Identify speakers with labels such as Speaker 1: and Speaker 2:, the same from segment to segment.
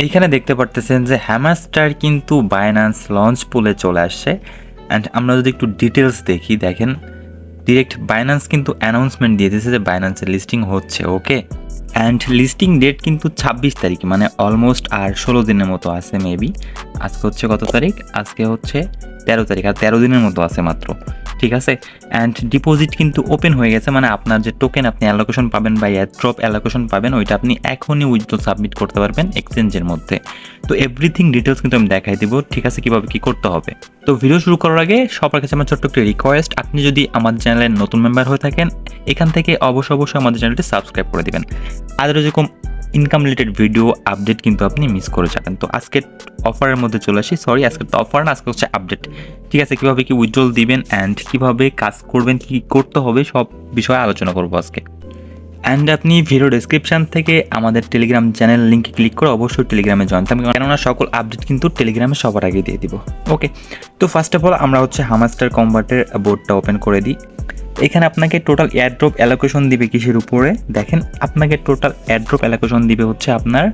Speaker 1: এইখানে দেখতে পারতেছেন যে হ্যামাস্টার কিন্তু বাইন্যান্স লঞ্চ পুলে চলে আসছে। অ্যান্ড আমরা যদি একটু ডিটেলস দেখি, দেখেন ডিরেক্ট বাইন্যান্স কিন্তু অ্যানাউন্সমেন্ট দিয়ে দিয়েছে যে বাইন্যান্সের লিস্টিং হচ্ছে। ওকে, অ্যান্ড লিস্টিং ডেট কিন্তু 26 তারিখ, মানে অলমোস্ট আর 16 দিনের মতো আছে মেবি। আজকে হচ্ছে কত তারিখ? আজকে হচ্ছে 13 তারিখ, আর 13 দিনের মতো আছে মাত্র। ঠিক আছে, অ্যান্ড ডিপোজিট কিন্তু ওপেন হয়ে গেছে, মানে আপনার যে টোকেন আপনি অ্যালোকেশন পাবেন বা এয়ারড্রপ অ্যালোকেশন পাবেন, ওইটা আপনি এখনই উইথড্র সাবমিট করতে পারবেন এক্সচেঞ্জের মধ্যে। তো এভরিথিং ডিটেলস কিন্তু আমি দেখাই দিব, ঠিক আছে, কীভাবে কী করতে হবে। তো ভিডিও শুরু করার আগে সবার কাছে আমার ছোট্ট একটা রিকোয়েস্ট, আপনি যদি আমার চ্যানেলের নতুন মেম্বার হয়ে থাকেন, এখান থেকে অবশ্যই আমাদের চ্যানেলটি সাবস্ক্রাইব করে দিবেন। আর এরকম ইনকাম রিলেটেড ভিডিও আপডেট কিন্তু আপনি মিস করে যাবেন। তো আজকে অফারের মধ্যে চলে আসি, সরি আজকে তো অফার না, আজকে হচ্ছে আপডেট। ঠিক আছে, কীভাবে কি উইথড্রল দিবেন অ্যান্ড কীভাবে কাজ করবেন, কী করতে হবে, সব বিষয়ে আলোচনা করবো আজকে। অ্যান্ড আপনি ভিডিও ডেসক্রিপশান থেকে আমাদের টেলিগ্রাম চ্যানেল লিঙ্কে ক্লিক করে অবশ্যই টেলিগ্রামে জয়েন থাকবেন, কেননা সকল আপডেট কিন্তু টেলিগ্রামে সবার আগে দিয়ে দিব। ওকে, তো ফার্স্ট অফ অল আমরা হচ্ছে হ্যামাস্টার কম্বাটের বোর্ডটা ওপেন করে দিই। এখানে আপনাকে টোটাল এয়ারড্রপ অ্যালোকেশন দিবে কিসের উপরে? দেখেন, আপনাকে টোটাল এয়ারড্রপ অ্যালোকেশন দিবে হচ্ছে আপনার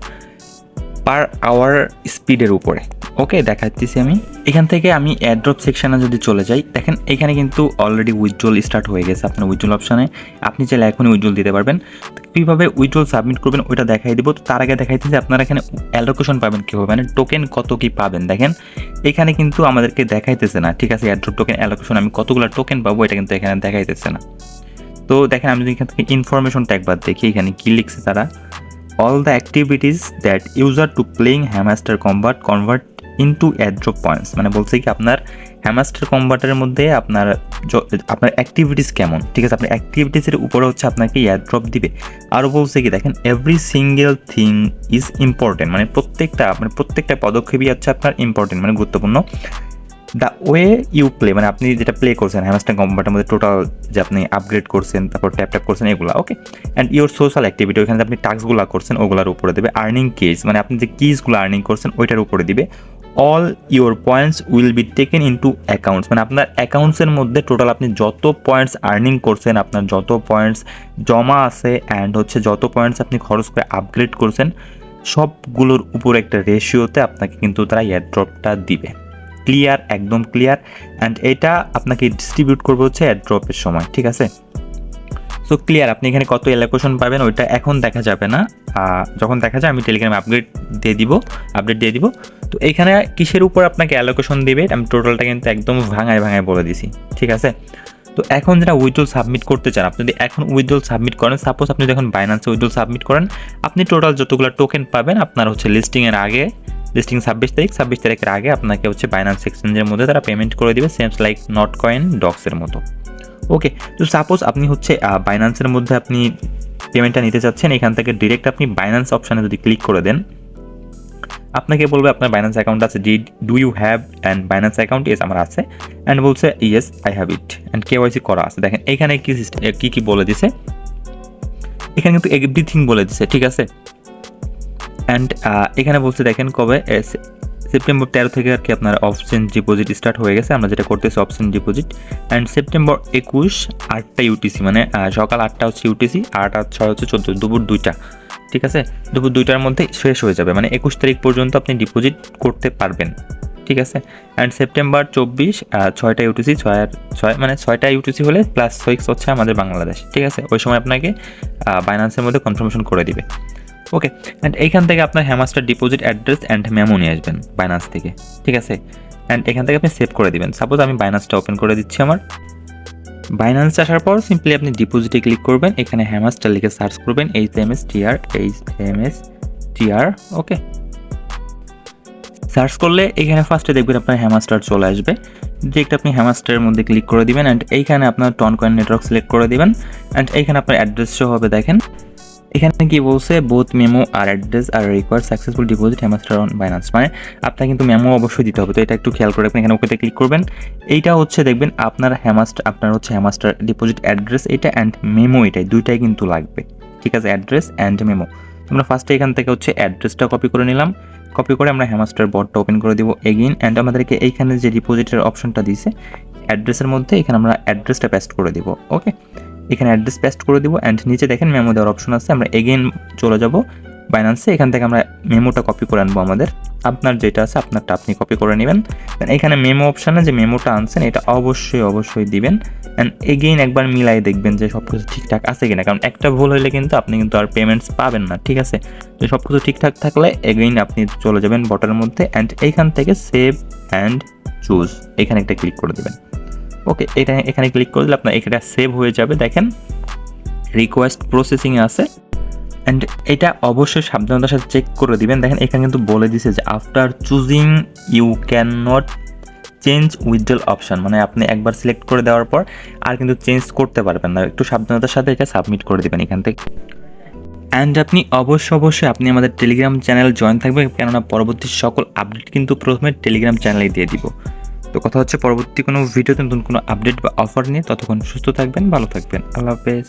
Speaker 1: পার আওয়ার স্পিডের উপরে। ওকে, দেখাচ্ছি আমি। এখান থেকে আমি এয়ারড্রপ সেকশানে যদি চলে যাই, দেখেন এখানে কিন্তু অলরেডি উইথড্রল স্টার্ট হয়ে গেছে। আপনার উইথড্রল অপশানে আপনি চাইলে এখনই উইথড্রল দিতে পারবেন। কীভাবে উইথড্রল সাবমিট করবেন ওইটা দেখাই দিব। তো তার আগে দেখাইতেছি আপনারা এখানে অ্যালোকেশন পাবেন কীভাবে, মানে টোকেন কত কী পাবেন। দেখেন এখানে কিন্তু আমাদেরকে দেখাইতেছে না, ঠিক আছে, এয়ারড্রপ টোকেন অ্যালোকেশন আমি কতগুলো টোকেন পাবো এটা কিন্তু এখানে দেখাইতেছে না। তো দেখেন আমি যদি এখান থেকে ইনফরমেশনটা একবার দেখি, এখানে কী লিখছে তারা, all the activities that user to playing hamster combat convert into airdrop points, মানে বলছে কি আপনার হ্যামাস্টার কম্বাটের মধ্যে আপনার অ্যাক্টিভিটিস কেমন, ঠিক আছে, আপনার অ্যাক্টিভিটিসের উপরে হচ্ছে আপনাকে এয়ারড্রপ দিবে। আরও বলছে কি দেখেন, every single thing is important, মানে প্রত্যেকটা পদক্ষেপই হচ্ছে আপনার ইম্পর্টেন্ট, মানে গুরুত্বপূর্ণ। দ্য ওয়ে ইউ প্লে, মানে আপনি যেটা প্লে করছেন হ্যামাস্টার কম্বাটের মধ্যে টোটাল যে আপনি আপগ্রেড করছেন, তারপর ট্যাপ করছেন এগুলো। ওকে, অ্যান্ড ইউর সোশ্যাল অ্যাক্টিভিটি, ওইখানে আপনি টাস্কগুলো করছেন ওগুলোর উপরে দেবে। আর্নিং কেজ, মানে আপনি যে কিজগুলো আর্নিং করছেন ওইটার উপরে দিবে। All your points will be taken into accounts, মানে আপনার অ্যাকাউন্টসের মধ্যে টোটাল আপনি যত পয়েন্টস আর্নিং করছেন, আপনার যত পয়েন্টস জমা আছে অ্যান্ড হচ্ছে যত পয়েন্টস আপনি খরচ করে আপগ্রেড করছেন, সবগুলোর উপর একটা রেশিওতে আপনাকে কিন্তু তারা এয়ারড্রপটা দিবে। ক্লিয়ার, একদম ক্লিয়ার। অ্যান্ড এটা আপনাকে ডিস্ট্রিবিউট করবে হচ্ছে এয়ারড্রপের সময়, ঠিক আছে। সো ক্লিয়ার, আপনি এখানে কত অ্যালোকেশন পাবেন ওইটা এখন দেখা যাবে না, যখন দেখা যায় আমি টেলিগ্রামে আপডেট দিয়ে দিব। তো এইখানে কিসের উপর আপনাকে অ্যালোকেশন দিবে আমি টোটালটা কিন্তু একদম ভাঙায় বলে দিছি, ঠিক আছে। তো এখন যেটা উইথড্রল সাবমিট করতে চান, আপনি যদি এখন উইথড্রল সাবমিট করেন, সাপোজ আপনি যখন বাইন্যান্সে উইথড্রল সাবমিট করেন, আপনি টোটাল যতগুলো টোকেন পাবেন আপনার হচ্ছে লিস্টিংয়ের আগে, লিস্টিং 26 তারিখের আগে আপনাকে হচ্ছে বাইন্যান্স এক্সচেঞ্জের মধ্যে তারা পেমেন্ট করে দিবে, সেমস লাইক নট কয়েন ডক্সের মতো। ওকে, তো সাপোজ আপনি হচ্ছে বাইন্যান্সের মধ্যে আপনি পেমেন্টটা নিতে চাচ্ছেন, এখান থেকে ডিরেক্ট আপনি বাইন্যান্স অপশানে যদি ক্লিক করে দেন, আপনাকে বলবে আপনার বাইন্যান্স অ্যাকাউন্ট আছে, do you have and Binance account? Yes, আমার আছে। অ্যান্ড বলছে yes I have it and KYC করা আছে। দেখেন এখানে কী বলে দিছে, এখানে কিন্তু এভরিথিং বলে দিছে, ঠিক আছে। অ্যান্ড এখানে বলছে দেখেন কবে, সেপ্টেম্বর 13 থেকে আর কি আপনার অপশন ডিপোজিট স্টার্ট হয়ে গেছে, আমরা যেটা করতেছি অপশন ডিপোজিট। অ্যান্ড সেপ্টেম্বর 21 8টা ইউটিসি, মানে সকাল 8টা হচ্ছে ইউটিসি, 8 আর 6 হচ্ছে 14, দুপুর 2টা, ঠিক আছে, দুপুর 2টার মধ্যে শেষ হয়ে যাবে, মানে 21 তারিখ পর্যন্ত আপনি ডিপোজিট করতে পারবেন, ঠিক আছে। অ্যান্ড সেপ্টেম্বর 24 6টা ইউটিসি, 6 মানে 6টা ইউটিসি হলে প্লাস 6 হচ্ছে আমাদের বাংলাদেশ, ঠিক আছে, ওই সময় আপনাকে বাইন্যান্সের মধ্যে কনফার্মেশন করে দিবে। ওকে, অ্যান্ড এইখান থেকে আপনার hamster deposit address and memo নিয়ে আসবেন বাইন্যান্স থেকে, ঠিক আছে। অ্যান্ড এখান থেকে আপনি সেভ করে দিবেন। সাপোজ আমি বাইন্যান্সটা ওপেন করে দিচ্ছি, আমার বাইন্যান্স আসার পর সিম্পলি আপনি ডিপোজিটে ক্লিক করবেন, এখানে হ্যামাস্টার লিখে সার্চ করবেন, HMSTR। ওকে, সার্চ করলে এখানে ফার্স্টে দেখবেন আপনার হ্যামাস্টার চলে আসবে, ডিরেক্ট আপনি হ্যামাস্টারের মধ্যে ক্লিক করে দিবেন। অ্যান্ড এইখানে আপনার টন কয়েন নেটওয়ার্ক সিলেক্ট করে দিবেন। অ্যান্ড এইখানে আপনার অ্যাড্রেস শো হবে, দেখেন এখানে কি বলছে, বোথ মেমো আর অ্যাড্রেস আর required successful deposit hamster on Binance, মানে আপনার কিন্তু মেমো অবশ্যই দিতে হবে। তো এটা একটু খেয়াল করে রাখবেন, এখানে ওকেতে ক্লিক করবেন। এইটা হচ্ছে দেখবেন আপনার হচ্ছে হ্যামাস্টার ডিপোজিট অ্যাড্রেস এটা অ্যান্ড মেমো, দুইটাই কিন্তু লাগবে, ঠিক আছে, অ্যাড্রেস অ্যান্ড মেমো। আমরা ফার্স্টে এখান থেকে হচ্ছে অ্যাড্রেসটা কপি করে নিলাম, কপি করে আমরা হ্যামাস্টার বটটা ওপেন করে দিব এগেইন। অ্যান্ড আমাদেরকে এইখানে যে ডিপোজিটের অপশনটা দিয়েছে অ্যাড্রেসের মধ্যে, এখানে আমরা অ্যাড্রেসটা পেস্ট করে দিব। ওকে, এখানে অ্যাড্রেস পেস্ট করে দিব। অ্যান্ড নিচে দেখেন মেমো দেওয়ার অপশন আছে, আমরা এগেইন চলে যাব বাইন্যান্সে। এখান থেকে আমরা মেমোটা কপি করে আনবো আমাদের। আপনার যেটা আছে আপনারটা আপনি কপি করে নেবেন। দেন এখানে মেমো অপশানে যে মেমোটা আনছেন এটা অবশ্যই দিবেন। অ্যান্ড এগেইন একবার মিলাই দেখবেন যে সব কিছু ঠিকঠাক আছে কিনা, কারণ একটা ভুল হইলে কিন্তু আপনি কিন্তু আর পেমেন্টস পাবেন না, ঠিক আছে? তো সব কিছু ঠিকঠাক থাকলে এগেইন আপনি চলে যাবেন বটের মধ্যে অ্যান্ড এইখান থেকে সেভ অ্যান্ড চুজ এখানে একটা ক্লিক করে দেবেন। ওকে, এটা এখানে ক্লিক করে দিলে আপনার এটা সেভ হয়ে যাবে। দেখেন রিকোয়েস্ট প্রসেসিংয়ে আছে অ্যান্ড এটা অবশ্যই সাবধানতার সাথে চেক করে দিবেন। দেখেন এখানে কিন্তু বলে দিছে যে after choosing you can not change withdrawal option, মানে আপনি একবার সিলেক্ট করে দেওয়ার পর আর কিন্তু চেঞ্জ করতে পারবেন না। একটু সাবধানতার সাথে এটা সাবমিট করে দেবেন এখান থেকে। অ্যান্ড আপনি অবশ্যই আপনি আমাদের টেলিগ্রাম চ্যানেল জয়েন থাকবেন, কেননা পরবর্তী সকল আপডেট কিন্তু প্রথমে টেলিগ্রাম চ্যানেলেই দিয়ে দিব। তো কথা হচ্ছে পরবর্তী কোনো ভিডিওতে নতুন কোনো আপডেট বা অফার নিয়ে। ততক্ষণ সুস্থ থাকবেন, ভালো থাকবেন, আল্লাহ হাফেজ।